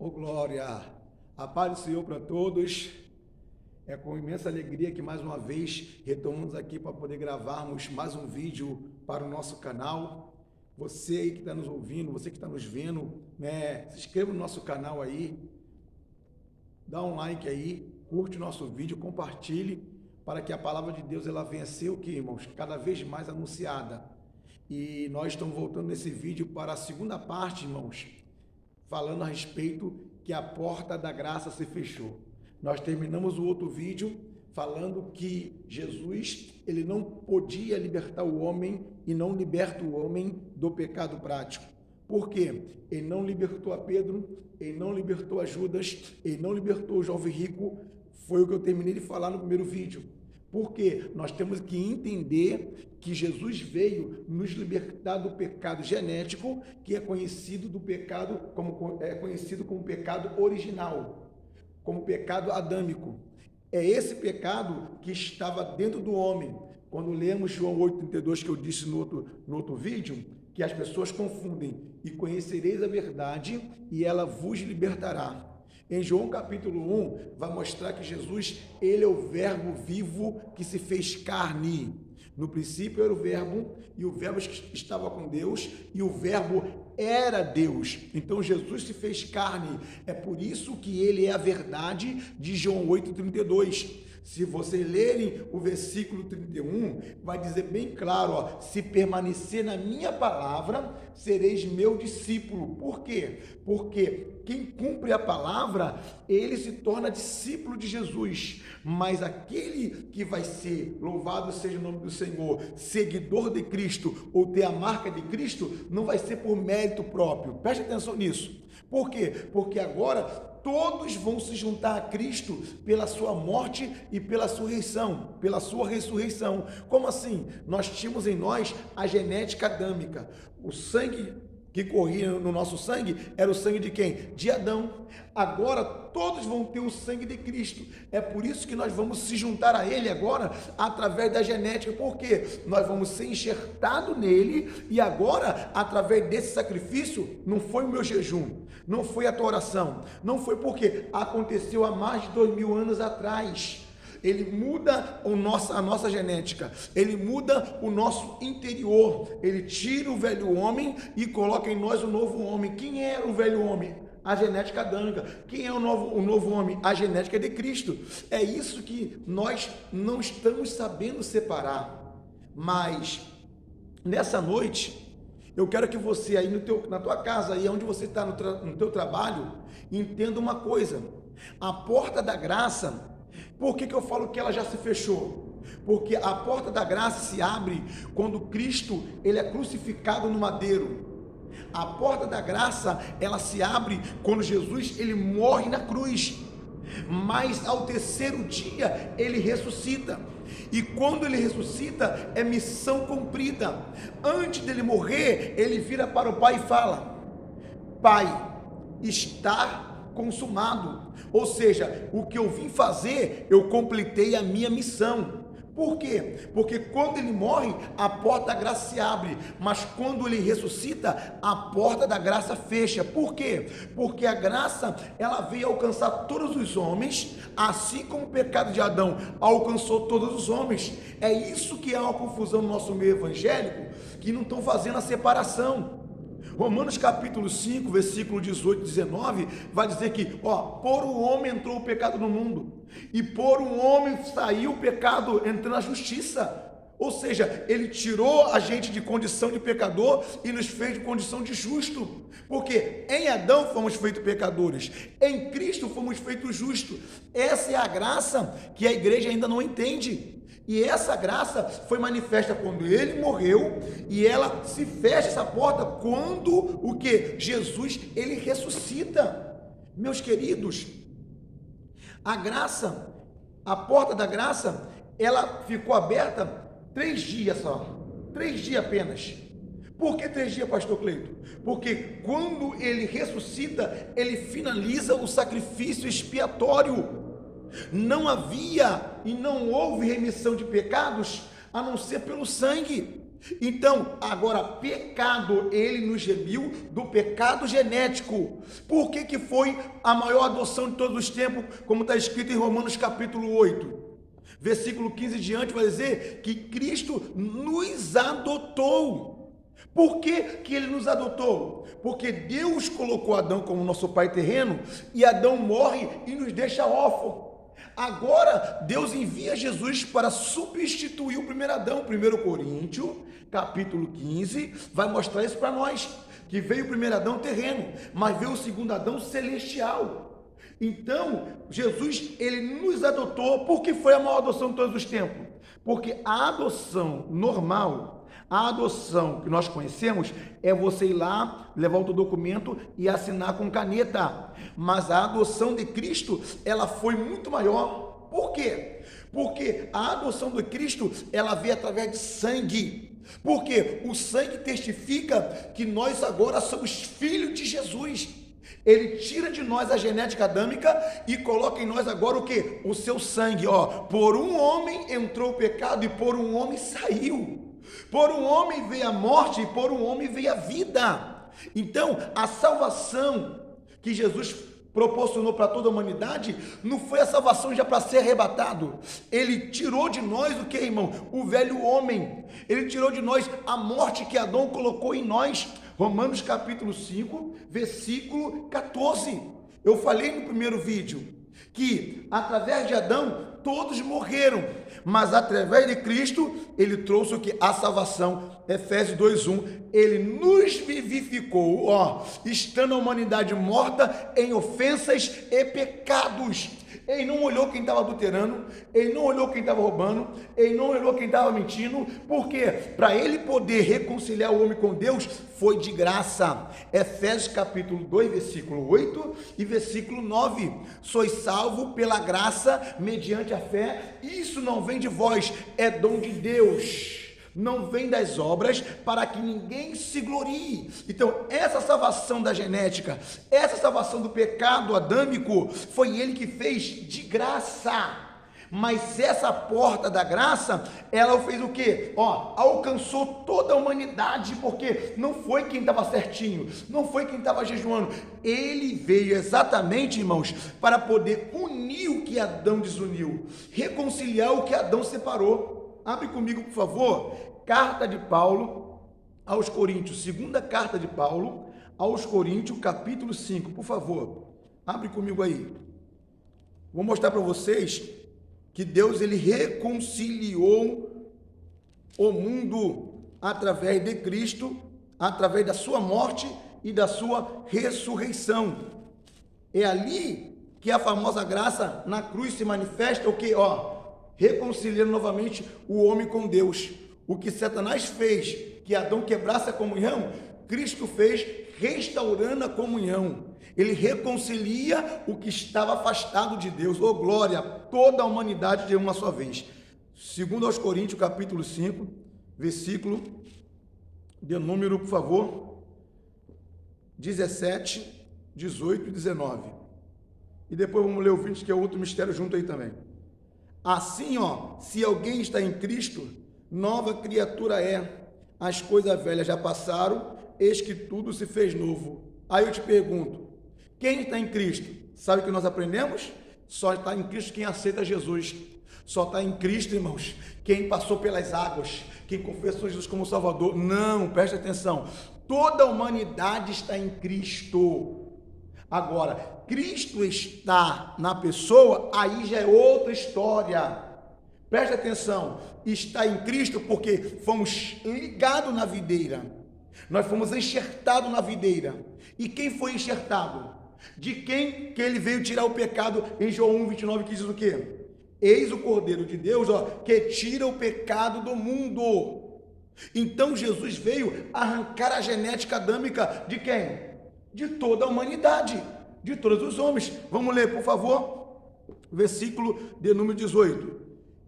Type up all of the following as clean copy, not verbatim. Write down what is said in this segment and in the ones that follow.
Ô glória, a paz do Senhor para todos. É com imensa alegria que mais uma vez retomamos aqui para poder gravarmos mais um vídeo para o nosso canal. Você aí que está nos ouvindo, você que está nos vendo, se inscreva no nosso canal aí, dá um like aí, curte o nosso vídeo, compartilhe para que a palavra de Deus ela venha a ser o que, irmãos? Cada vez mais anunciada. E nós estamos voltando nesse vídeo para a segunda parte, irmãos, falando a respeito que a porta da graça se fechou. Nós terminamos o outro vídeo falando que Jesus, ele não podia libertar o homem e não liberta o homem do pecado prático. Por quê? Ele não libertou a Pedro, ele não libertou a Judas, ele não libertou o jovem rico. Foi o que eu terminei de falar no primeiro vídeo. Porque nós temos que entender que Jesus veio nos libertar do pecado genético, que é conhecido do pecado conhecido como pecado original, como pecado adâmico. É esse pecado que estava dentro do homem. Quando lemos João 8,32, que eu disse no outro vídeo, que as pessoas confundem, e conhecereis a verdade, e ela vos libertará. Em João capítulo 1, vai mostrar que Jesus, ele é o verbo vivo que se fez carne. No princípio era o verbo, e o verbo estava com Deus, e o verbo era Deus. Então Jesus se fez carne. É por isso que ele é a verdade de João 8,32. Se vocês lerem o versículo 31, vai dizer bem claro, se permanecer na minha palavra, sereis meu discípulo. Por quê? Porque quem cumpre a palavra, ele se torna discípulo de Jesus. Mas aquele que vai ser, louvado seja o nome do Senhor, seguidor de Cristo, ou ter a marca de Cristo, não vai ser por mérito próprio. Preste atenção nisso. Por quê? Porque agora todos vão se juntar a Cristo pela sua morte e pela sua ressurreição. Como assim? Nós tínhamos em nós a genética adâmica. O sangue que corria no nosso sangue era o sangue de quem? De Adão. Agora todos vão ter o sangue de Cristo. É por isso que nós vamos se juntar a ele agora através da genética. Por quê? Nós vamos ser enxertados nele e agora, através desse sacrifício, não foi o meu jejum, não foi a tua oração, não foi porque aconteceu há mais de 2000 anos atrás. Ele muda a nossa genética, ele muda o nosso interior, ele tira o velho homem e coloca em nós o novo homem. Quem é o velho homem? A genética adâmica. Quem é o novo homem? A genética de Cristo. É isso que nós não estamos sabendo separar. Mas nessa noite eu quero que você aí na tua casa, aí onde você está no teu trabalho, entenda uma coisa: a porta da graça. Por que eu falo que ela já se fechou? Porque a porta da graça se abre quando Cristo ele é crucificado no madeiro. A porta da graça ela se abre quando Jesus ele morre na cruz. Mas ao terceiro dia ele ressuscita. E quando ele ressuscita é missão cumprida. Antes dele morrer ele vira para o Pai e fala: Pai, está consumado. Ou seja, o que eu vim fazer, eu completei a minha missão. Por quê? Porque quando ele morre, a porta da graça se abre, mas quando ele ressuscita, a porta da graça fecha. Por quê? Porque a graça, ela veio alcançar todos os homens, assim como o pecado de Adão alcançou todos os homens. É isso que há uma confusão no nosso meio evangélico, que não estão fazendo a separação. Romanos capítulo 5, versículo 18 e 19, vai dizer que, por um homem entrou o pecado no mundo, e por um homem saiu o pecado, entrando a justiça. Ou seja, ele tirou a gente de condição de pecador e nos fez de condição de justo. Porque em Adão fomos feitos pecadores, em Cristo fomos feitos justos. Essa é a graça que a igreja ainda não entende. E essa graça foi manifesta quando ele morreu, e ela se fecha essa porta quando o que? Jesus, ele ressuscita. Meus queridos, a graça, a porta da graça, ela ficou aberta 3 dias só, 3 dias apenas. Por que 3 dias, pastor Cleito? Porque quando ele ressuscita, ele finaliza o sacrifício expiatório. Não havia e não houve remissão de pecados a não ser pelo sangue. Então, agora, pecado, ele nos remiu do pecado genético. Por que que foi a maior adoção de todos os tempos, como está escrito em Romanos capítulo 8? Versículo 15 diante vai dizer que Cristo nos adotou. Por que que ele nos adotou? Porque Deus colocou Adão como nosso pai terreno e Adão morre e nos deixa órfão. Agora, Deus envia Jesus para substituir o primeiro Adão. 1 Coríntios, capítulo 15, vai mostrar isso para nós, que veio o primeiro Adão terreno, mas veio o segundo Adão celestial. Então, Jesus, ele nos adotou. Porque foi a maior adoção de todos os tempos? Porque a adoção normal, a adoção que nós conhecemos, é você ir lá, levar o teu documento e assinar com caneta. Mas a adoção de Cristo, ela foi muito maior. Por quê? Porque a adoção de Cristo, ela veio através de sangue. Porque o sangue testifica que nós agora somos filhos de Jesus. Ele tira de nós a genética adâmica e coloca em nós agora o quê? O seu sangue. Por um homem entrou o pecado e por um homem saiu. Por um homem veio a morte e por um homem veio a vida. Então, a salvação que Jesus proporcionou para toda a humanidade não foi a salvação já para ser arrebatado. Ele tirou de nós o que, irmão? O velho homem. Ele tirou de nós a morte que Adão colocou em nós. Romanos capítulo 5, versículo 14. Eu falei no primeiro vídeo que através de Adão todos morreram, mas através de Cristo ele trouxe o que? A salvação. Efésios 2:1, ele nos vivificou, estando a humanidade morta em ofensas e pecados. Ele não olhou quem estava adulterando, ele não olhou quem estava roubando, ele não olhou quem estava mentindo, porque para ele poder reconciliar o homem com Deus, foi de graça. Efésios capítulo 2, versículo 8 e versículo 9, sois salvo pela graça, mediante a fé, isso não vem de vós, é dom de Deus. Não vem das obras, para que ninguém se glorie. Então, essa salvação da genética, essa salvação do pecado adâmico, foi ele que fez de graça. Mas essa porta da graça, ela fez o quê? Alcançou toda a humanidade, porque não foi quem estava certinho, não foi quem estava jejuando. Ele veio exatamente, irmãos, para poder unir o que Adão desuniu, reconciliar o que Adão separou. Abre comigo, por favor, carta de Paulo aos Coríntios, segunda carta de Paulo aos Coríntios, capítulo 5, por favor, abre comigo aí. Vou mostrar para vocês que Deus, ele reconciliou o mundo através de Cristo, através da sua morte e da sua ressurreição. É ali que a famosa graça na cruz se manifesta, o que? Reconciliando novamente o homem com Deus. O que Satanás fez, que Adão quebrasse a comunhão, Cristo fez restaurando a comunhão. Ele reconcilia o que estava afastado de Deus. Glória, toda a humanidade de uma só vez. Segundo aos Coríntios, capítulo 5, versículo de número, por favor, 17, 18 e 19. E depois vamos ler o 20, que é outro mistério junto aí também. Assim, se alguém está em Cristo, nova criatura é. As coisas velhas já passaram, eis que tudo se fez novo. Aí eu te pergunto, quem está em Cristo? Sabe o que nós aprendemos? Só está em Cristo quem aceita Jesus. Só está em Cristo, irmãos, quem passou pelas águas, quem confessou Jesus como Salvador. Não, preste atenção. Toda a humanidade está em Cristo. Agora, Cristo está na pessoa, aí já é outra história. Preste atenção, está em Cristo porque fomos ligados na videira. Nós fomos enxertados na videira. E quem foi enxertado? De quem que ele veio tirar o pecado? Em João 1:29, que diz o quê? Eis o Cordeiro de Deus, que tira o pecado do mundo. Então Jesus veio arrancar a genética adâmica de quem? De toda a humanidade, de todos os homens. Vamos ler, por favor, versículo de número 18.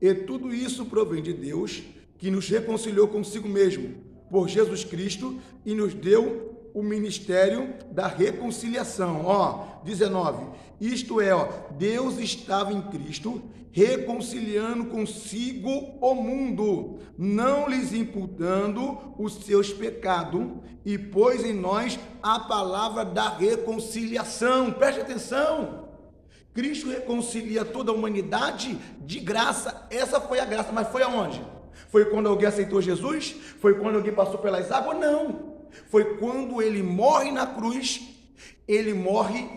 E tudo isso provém de Deus, que nos reconciliou consigo mesmo, por Jesus Cristo, e nos deu o ministério da reconciliação. 19. Isto é, Deus estava em Cristo reconciliando consigo o mundo, não lhes imputando os seus pecados, e pôs em nós a palavra da reconciliação. Preste atenção. Cristo reconcilia toda a humanidade de graça. Essa foi a graça, mas foi aonde? Foi quando alguém aceitou Jesus? Foi quando alguém passou pelas águas? Não. Foi quando ele morre na cruz. Ele morre,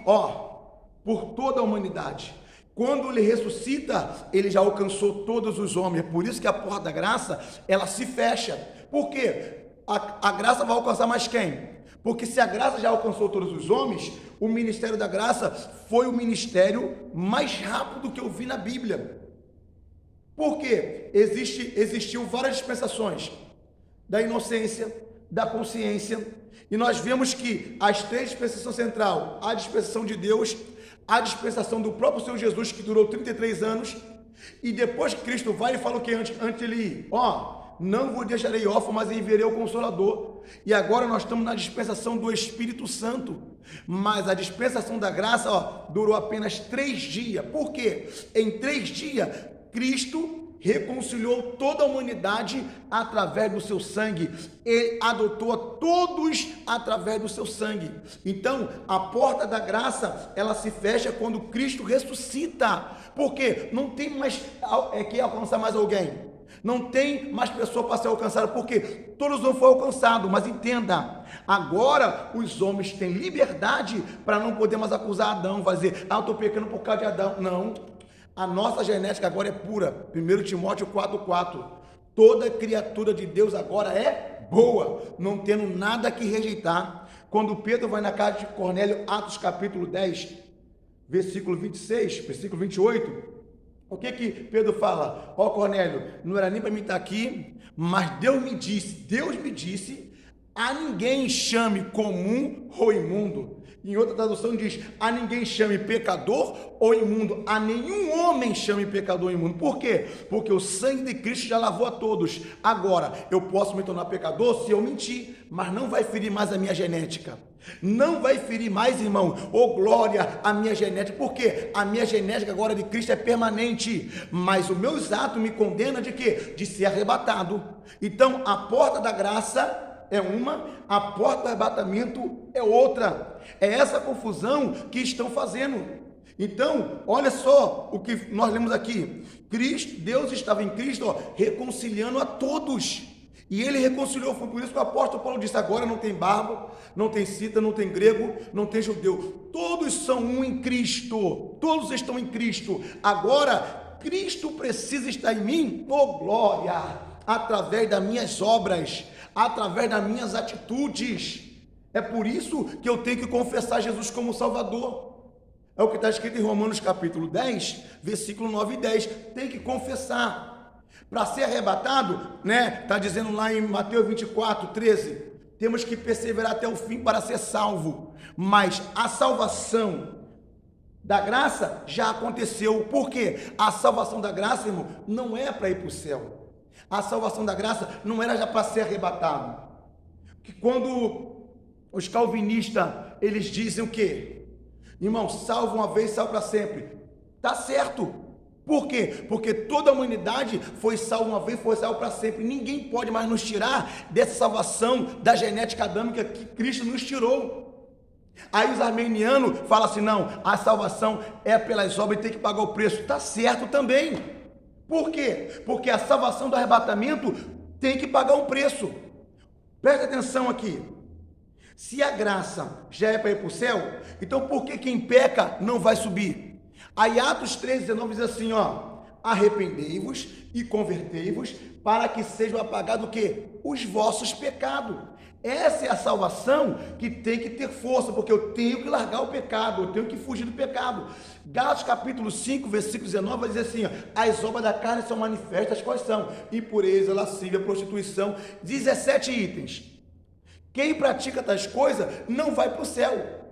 por toda a humanidade. Quando ele ressuscita, ele já alcançou todos os homens. É por isso que a porta da graça, ela se fecha. Por quê? A graça vai alcançar mais quem? Porque se a graça já alcançou todos os homens, o ministério da graça foi o ministério mais rápido que eu vi na Bíblia. Por quê? Existiu várias dispensações da inocência, da consciência, e nós vemos que as três dispensações central, a dispensação de Deus, a dispensação do próprio Senhor Jesus, que durou 33 anos, e depois que Cristo vai, ele fala o que antes de ele ir? Não vos deixarei órfão, mas enviarei o Consolador. E agora nós estamos na dispensação do Espírito Santo. Mas a dispensação da graça, durou apenas 3 dias. Por quê? Em 3 dias, Cristo reconciliou toda a humanidade através do seu sangue. Ele adotou a todos através do seu sangue. Então, a porta da graça, ela se fecha quando Cristo ressuscita. Por quê? Não tem mais que alcançar mais alguém. Não tem mais pessoa para ser alcançada, porque todos não foram alcançados. Mas entenda, agora os homens têm liberdade para não poder mais acusar Adão, vai dizer, eu estou pecando por causa de Adão. Não, a nossa genética agora é pura. 1 Timóteo 4,4. Toda criatura de Deus agora é boa, não tendo nada que rejeitar. Quando Pedro vai na casa de Cornélio, Atos capítulo 10, versículo 26, versículo 28, o que Pedro fala? Cornélio, não era nem para mim estar aqui, mas Deus me disse, a ninguém chame comum ou imundo. Em outra tradução diz, a ninguém chame pecador ou imundo, a nenhum homem chame pecador ou imundo. Por quê? Porque o sangue de Cristo já lavou a todos. Agora, eu posso me tornar pecador se eu mentir, mas não vai ferir mais a minha genética. Não vai ferir mais, irmão, glória, a minha genética, porque a minha genética agora de Cristo é permanente, mas os meus atos me condenam de quê? De ser arrebatado. Então, a porta da graça é uma, a porta do arrebatamento é outra. É essa confusão que estão fazendo. Então, olha só o que nós lemos aqui. Deus estava em Cristo, reconciliando a todos. E ele reconciliou, foi por isso que o apóstolo Paulo disse, agora não tem bárbaro, não tem cita, não tem grego, não tem judeu. Todos são um em Cristo, todos estão em Cristo. Agora, Cristo precisa estar em mim, glória, através das minhas obras, através das minhas atitudes. É por isso que eu tenho que confessar Jesus como Salvador. É o que está escrito em Romanos capítulo 10, versículo 9 e 10. Tem que confessar. Para ser arrebatado, está dizendo lá em Mateus 24, 13, temos que perseverar até o fim para ser salvo. Mas a salvação da graça já aconteceu. Por quê? A salvação da graça, irmão, não é para ir para o céu. A salvação da graça não era já para ser arrebatado. Que quando os calvinistas, eles dizem o quê? Irmão, salvo uma vez, salvo para sempre. Está certo. Por quê? Porque toda a humanidade foi salva uma vez, foi salva para sempre. Ninguém pode mais nos tirar dessa salvação da genética adâmica que Cristo nos tirou. Aí os armenianos falam assim, não, a salvação é pelas obras e tem que pagar o preço. Está certo também. Por quê? Porque a salvação do arrebatamento tem que pagar um preço. Presta atenção aqui. Se a graça já é para ir para o céu, então por que quem peca não vai subir? Aí Atos 3,19 diz assim, arrependei-vos e convertei-vos para que sejam apagados o quê? Os vossos pecados. Essa é a salvação que tem que ter força, porque eu tenho que largar o pecado, eu tenho que fugir do pecado. Gálatas capítulo 5, versículo 19 vai dizer assim, as obras da carne são manifestas, quais são? Impureza, lascívia, prostituição, 17 itens. Quem pratica tais coisas não vai para o céu.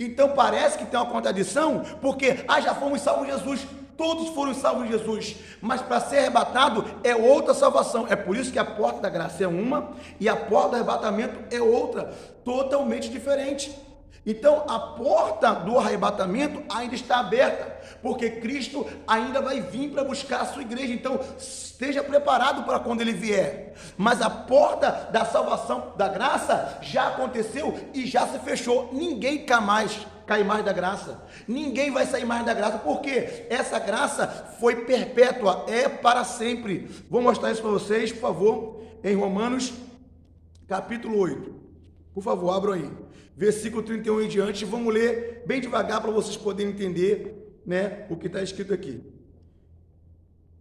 Então parece que tem uma contradição, porque já fomos salvos em Jesus. todos foram salvos em Jesus, mas para ser arrebatado é outra salvação. É por isso que a porta da graça é uma e a porta do arrebatamento é outra, totalmente diferente. Então a porta do arrebatamento ainda está aberta, porque Cristo ainda vai vir para buscar a sua igreja. Então esteja preparado para quando ele vier. Mas a porta da salvação, da graça, já aconteceu e já se fechou. Ninguém cai mais da graça. Ninguém vai sair mais da graça, porque essa graça foi perpétua, é para sempre. Vou mostrar isso para vocês, por favor, em Romanos capítulo 8. Por favor, abram aí. Versículo 31 em diante, vamos ler bem devagar para vocês poderem entender, né, o que está escrito aqui.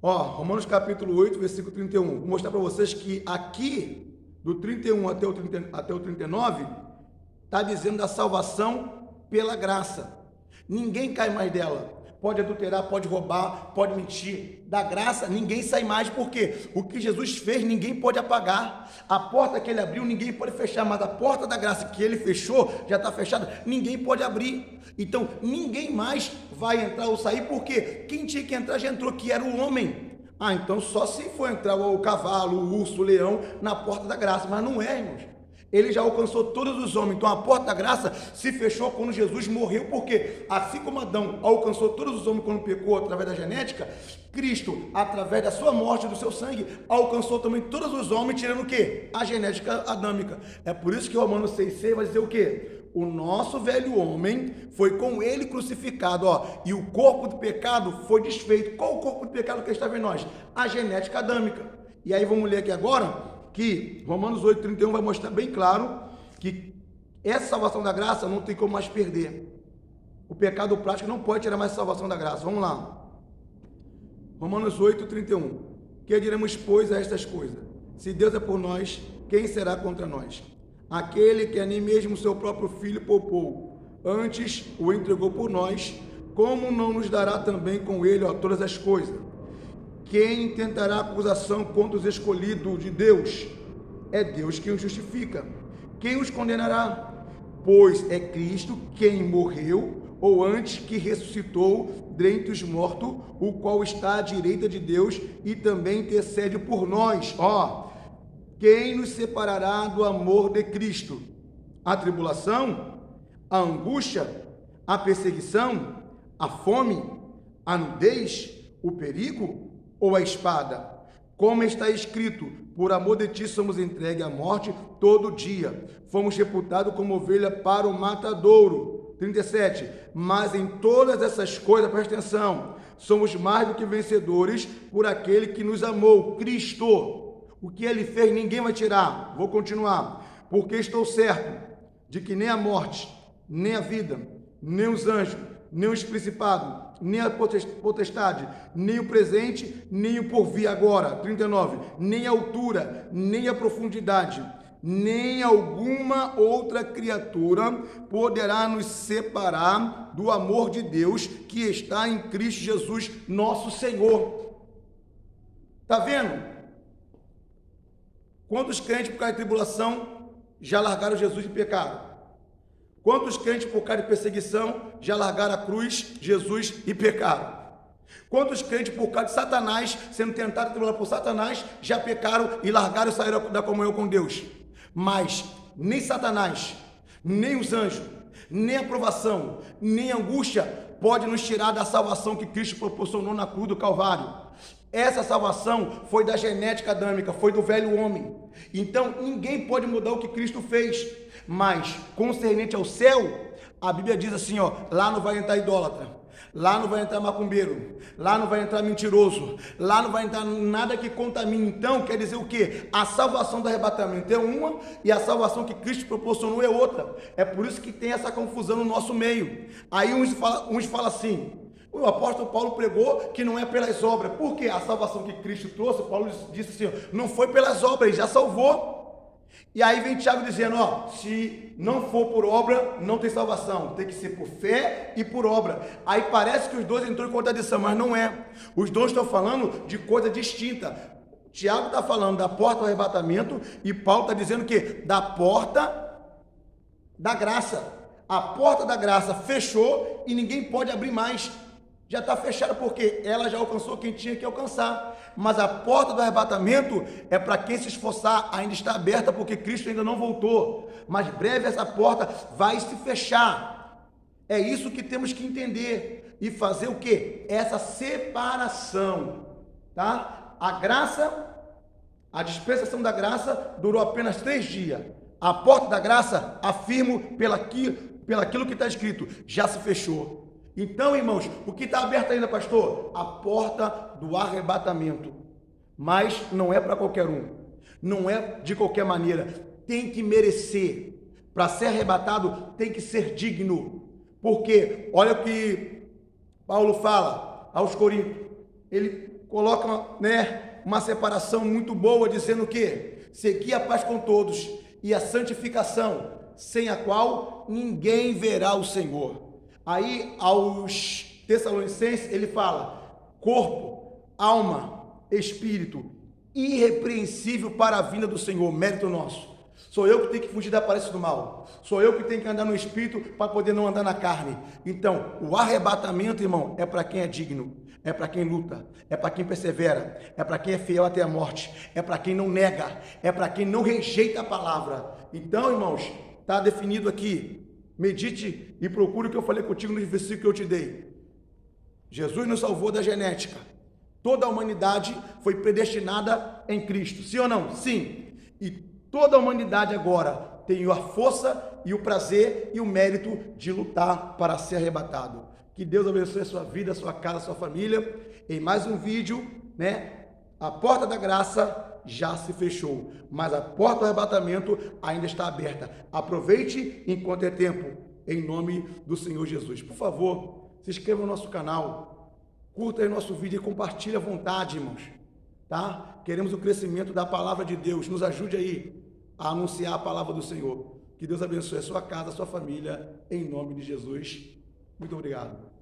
Romanos capítulo 8, versículo 31. Vou mostrar para vocês que aqui, do 31 até o 39, está dizendo da salvação pela graça. Ninguém cai mais dela. Pode adulterar, pode roubar, pode mentir. Da graça, ninguém sai mais, porque o que Jesus fez, ninguém pode apagar. A porta que ele abriu, ninguém pode fechar, mas a porta da graça que ele fechou, já está fechada, ninguém pode abrir. Então, ninguém mais vai entrar ou sair, porque quem tinha que entrar já entrou, que era o homem. Então só se for entrar o cavalo, o urso, o leão, na porta da graça, mas não é, irmãos. Ele já alcançou todos os homens. Então a porta da graça se fechou quando Jesus morreu, porque assim como Adão alcançou todos os homens quando pecou através da genética, Cristo, através da sua morte e do seu sangue, alcançou também todos os homens, tirando o quê? A genética adâmica. É por isso que Romanos 6,6 vai dizer o quê? O nosso velho homem foi com ele crucificado, e o corpo do pecado foi desfeito. Qual o corpo do pecado que estava em nós? A genética adâmica. E aí vamos ler aqui agora, que Romanos 8,31 vai mostrar bem claro que essa salvação da graça não tem como mais perder. O pecado prático não pode tirar mais a salvação da graça. Vamos lá. Romanos 8,31. Que diremos, pois, a estas coisas? Se Deus é por nós, quem será contra nós? Aquele que a nem mesmo seu próprio filho poupou, antes o entregou por nós, como não nos dará também com ele todas as coisas? Quem tentará acusação contra os escolhidos de Deus? É Deus quem os justifica. Quem os condenará? Pois é Cristo quem morreu, ou antes que ressuscitou dentre os mortos, o qual está à direita de Deus e também intercede por nós. Quem nos separará do amor de Cristo? A tribulação? A angústia? A perseguição? A fome? A nudez? O perigo? Ou a espada? Como está escrito, por amor de ti somos entregues à morte todo dia. Fomos reputados como ovelha para o matadouro. 37. Mas em todas essas coisas, presta atenção, somos mais do que vencedores por aquele que nos amou, Cristo. O que ele fez ninguém vai tirar. Vou continuar. Porque estou certo de que nem a morte, nem a vida, nem os anjos, nem os principados, nem a potestade, nem o presente, nem o porvir agora. 39. Nem a altura, nem a profundidade, nem alguma outra criatura poderá nos separar do amor de Deus que está em Cristo Jesus, nosso Senhor. Está vendo? Quantos crentes por causa de tribulação já largaram Jesus e pecaram? Quantos crentes por causa de perseguição já largaram a cruz, Jesus e pecaram? Quantos crentes por causa de Satanás, sendo tentados e tribulados por Satanás, já pecaram e largaram e saíram da comunhão com Deus? Mas nem Satanás, nem os anjos, nem a provação, nem a angústia pode nos tirar da salvação que Cristo proporcionou na cruz do Calvário. Essa salvação foi da genética adâmica, foi do velho homem. Então ninguém pode mudar o que Cristo fez. Mas concernente ao céu, a Bíblia diz assim, lá não vai entrar idólatra, lá não vai entrar macumbeiro, lá não vai entrar mentiroso, lá não vai entrar nada que contamine. Então quer dizer o quê? A salvação do arrebatamento é uma e a salvação que Cristo proporcionou é outra. É por isso que tem essa confusão no nosso meio. Aí uns falam assim, o apóstolo Paulo pregou que não é pelas obras. Por quê? A salvação que Cristo trouxe, Paulo disse assim, não foi pelas obras, ele já salvou. E aí vem Tiago dizendo, se não for por obra, não tem salvação. Tem que ser por fé e por obra. Aí parece que os dois entrou em contradição, mas não é. Os dois estão falando de coisa distinta. Tiago está falando da porta do arrebatamento e Paulo está dizendo que da porta da graça. A porta da graça fechou e ninguém pode abrir mais. já está fechada, porque ela já alcançou quem tinha que alcançar. Mas a porta do arrebatamento é para quem se esforçar, ainda está aberta, porque Cristo ainda não voltou. Mas breve essa porta vai se fechar. É isso que temos que entender e fazer o quê? Essa separação, tá? A graça, a dispensação da graça durou apenas 3 dias. A porta da graça, afirmo pelaquilo que está escrito, já se fechou. Então, irmãos, o que está aberto ainda, pastor? A porta do arrebatamento. Mas não é para qualquer um. Não é de qualquer maneira. Tem que merecer. Para ser arrebatado, tem que ser digno. Porque, olha o que Paulo fala aos Coríntios. Ele coloca, uma separação muito boa, dizendo que segui a paz com todos e a santificação, sem a qual ninguém verá o Senhor. Aí, aos Tessalonicenses, ele fala: corpo, alma, espírito, irrepreensível para a vinda do Senhor, mérito nosso. Sou eu que tenho que fugir da aparência do mal. Sou eu que tenho que andar no espírito para poder não andar na carne. Então, o arrebatamento, irmão, é para quem é digno, é para quem luta, é para quem persevera, é para quem é fiel até a morte, é para quem não nega, é para quem não rejeita a palavra. Então, irmãos, está definido aqui. Medite e procure o que eu falei contigo no versículo que eu te dei. Jesus nos salvou da genética. Toda a humanidade foi predestinada em Cristo. Sim ou não? Sim. E toda a humanidade agora tem a força e o prazer e o mérito de lutar para ser arrebatado. Que Deus abençoe a sua vida, a sua casa, a sua família. Em mais um vídeo, a porta da graça já se fechou, mas a porta do arrebatamento ainda está aberta. Aproveite enquanto é tempo, em nome do Senhor Jesus. Por favor, se inscreva no nosso canal, curta aí nosso vídeo e compartilhe à vontade, irmãos, tá? Queremos o crescimento da palavra de Deus. Nos ajude aí a anunciar a palavra do Senhor. Que Deus abençoe a sua casa, a sua família, em nome de Jesus. Muito obrigado.